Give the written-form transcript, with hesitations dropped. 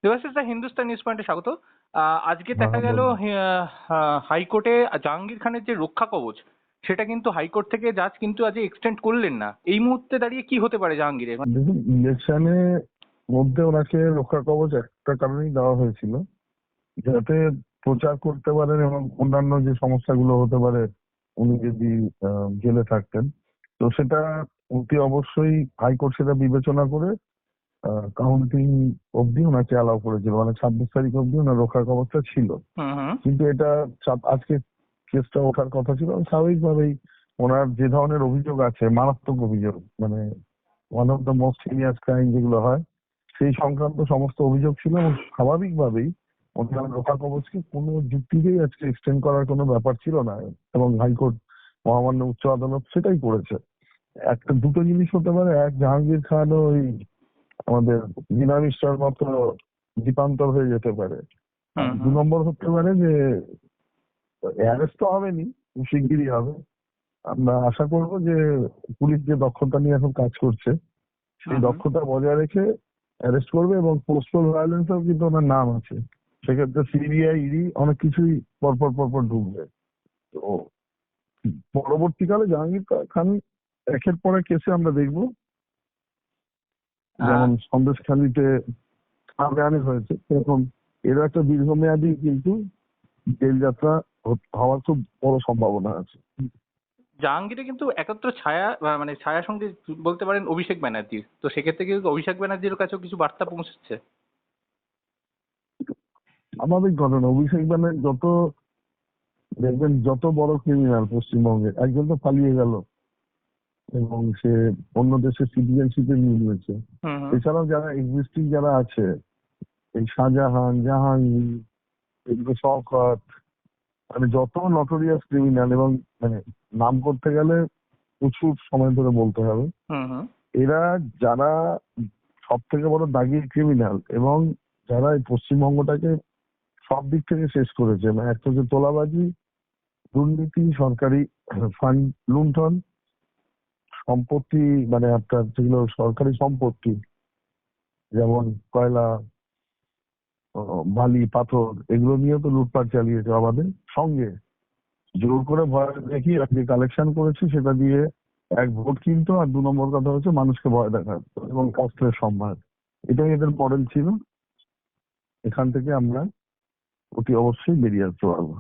দেবাশিস দা, Hindustan news পয়েন্টে স্বাগত। আজকে হ্যাঁ দেখা হ্যাঁ গেল বলুন। হাইকোর্টে জাহাঙ্গীর খানের যে রক্ষা কবচ, সেটা কিন্তু হাইকোর্ট থেকে জাজ কিন্তু আজ এক্সটেন্ড করলেন না। এই মুহূর্তে দাঁড়িয়ে কি হতে পারে জাহাঙ্গীরের? দেখুন, ইলেকশনে মধ্যে ওনাকে রক্ষা কবচ একটা কারণেই দেওয়া হয়েছিল, যাতে প্রচার করতে পারেন এবং অন্যান্য যে সমস্যাগুলো হতে পারে উনি যদি জেলে থাকতেন। তো সেটা অতি অবশ্যই হাইকোর্ট সেটা বিবেচনা করে কাউন্টিং অবধি ওনাকে অ্যালাউ করেছিল, মানে 26 তারিখ অবধি ওনার রক্ষা কবচটা ছিল। হুম হুম। কিন্তু এটা আজকে কেসটা ওঠার কথা ছিল, স্বাভাবিকভাবেই ওনার যে ধরনের অভিযোগ আছে, মারাত্মক অভিযোগ, মানে one of the most serious crime যেগুলো হয়, সেই সংক্রান্ত সমস্ত অভিযোগ ছিল এবং স্বাভাবিকভাবেই ওনার রক্ষা কবচকে কোনো যুক্তিতেই আজকে এক্সটেন্ড করার কোনো ব্যাপার ছিল না, এবং হাইকোর্ট মহামান্য উচ্চ আদালত সেটাই করেছে। একটা দুটো জিনিস হতে পারে, এক, জাহাঙ্গীর খান ওই আমাদের বীণা মিশ্রার মতো দ্বীপান্তর হয়ে যেতে পারে। আর হুম দু হুম। নম্বর হতে পারে যে অ্যারেস্ট তো হবেনি, শিগগিরই হবে। আমরা আশা করব যে পুলিশ যে দক্ষতা নিয়ে এখন কাজ করছে সেই হুম হুম। দক্ষতা বজায় রেখে অ্যারেস্ট করবে, এবং পোস্টাল ভায়োলেন্সেও কিন্তু ওনার নাম আছে, সেক্ষেত্রে সিবিআই, ইডি অনেক কিছুই পরপর ঢুকবে। তো পরবর্তীকালে জাহাঙ্গীর খান একের পর এক কেসে আমরা দেখব, যেমন সন্দেশখালীতে আনরানি হয়েছে, এরকম এরও একটা দীর্ঘমেয়াদী কিন্তু জেল যাত্রা হওয়ার খুব বড় সম্ভাবনা আছে। জাহাঙ্গীরের কিন্তু একত্র ছায়া মানে ছায়া সঙ্গী বলতে পারেন অভিষেক ব্যানার্জির, তো সেক্ষেত্রে কিন্তু অভিষেক ব্যানার্জির কাছেও কিছু বার্তা পৌঁছচ্ছে। স্বাভাবিক ঘটনা, অভিষেক ব্যানার্জি দেখবেন যত বড় ক্রিমিনাল পশ্চিমবঙ্গে, একজন তো পালিয়ে গেল এবং সে অন্য দেশের সিটিজেনশিপে নিয়ে নিয়েছে। হুম হুম। এছাড়াও যারা এক্সিস্টিং যারা আছে, এই শাহজাহান, জাহাঙ্গীর, এদিকে শওকত, মানে যত নটোরিয়াস ক্রিমিনাল, এবং মানে নাম করতে গেলে প্রচুর সময় ধরে বলতে হবে, হুম হুম। এরা যারা সব থেকে বড় দাগি ক্রিমিনাল এবং যারা এই পশ্চিমবঙ্গটাকে সব দিক থেকে শেষ করেছে, মানে একটা হচ্ছে তোলাবাজি, দুর্নীতি, সরকারি ফান্ড লুণ্ঠন, সম্পত্তি, মানে আপনার যেগুলো সরকারি সম্পত্তি যেমন কয়লা, বালি, পাথর, এগুলো নিয়ে তো লুটপাট চালিয়েছে আমাদের সঙ্গে। জোর করে ভয় দেখিয়ে যে কালেকশন করেছে সেটা দিয়ে এক, ভোট কিনতো, আর দু নম্বর কথা হচ্ছে মানুষকে ভয় দেখাতো এবং অস্ত্রের সম্ভার। এটাই এদের মডেল ছিল। এখান থেকে আমরা অতি অবশ্যই বেরিয়ে আসতে পারবো।